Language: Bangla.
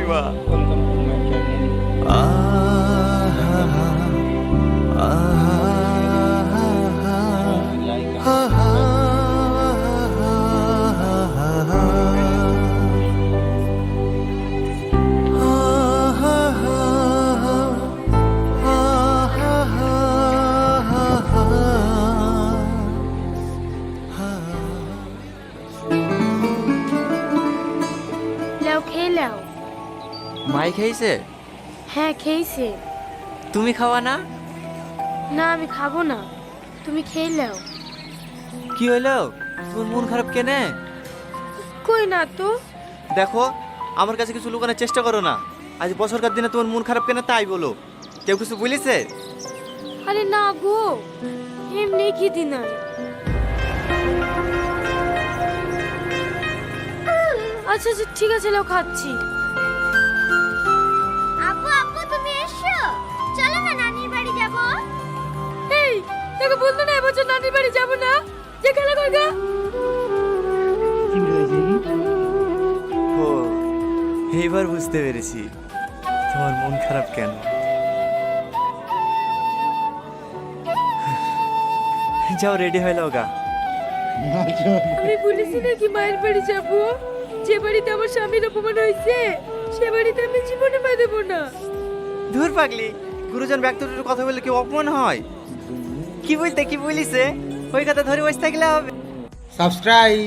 কাকিমা। লাও খেয়ে লাও। মাই খেয়েছে? হ্যাঁ খেয়েছে। তুমি খাওয়া না? না আমি খাবো না, তুমি খেয়ে লাও। কি হইলো? তোমার মন খারাপ কেনে? কই না তো। দেখো, আমার কাছে কিছু লুকানোর চেষ্টা করো না। আজ বছরকার দিনে তোমার মন খারাপ কেন তাই বলো। কেউ কিছু বলেছে? আরে না গো, এমনি খিদি নাই। আচ্ছা আচ্ছা ঠিক আছে, লাও খাচ্ছি। আপু আপু তুমি এসো, চলো না নানির বাড়ি যাব। এই তোকে বলতো না এবছর নানির বাড়ি যাবো না, যে খেলা করগা। ও, এইবার বুঝতে পেরেছি তোমার মন খারাপ কেন। যাও রেডি হয়ে নাও গা। আমি বলেছি নাকি মায়ের বাড়ি যাবো, যে বাড়িতে আমার স্বামীর অপমান হয়েছে সে বাড়িতে আমি জীবনে পা দেবো না। ধুর পাগলি, গুরুজন ব্যক্তির কথা বললে কি অপমান হয়? কি বলতে কি বলিছে ওই কথা ধরে বসে থাকলে হবে? সাবস্ক্রাইব।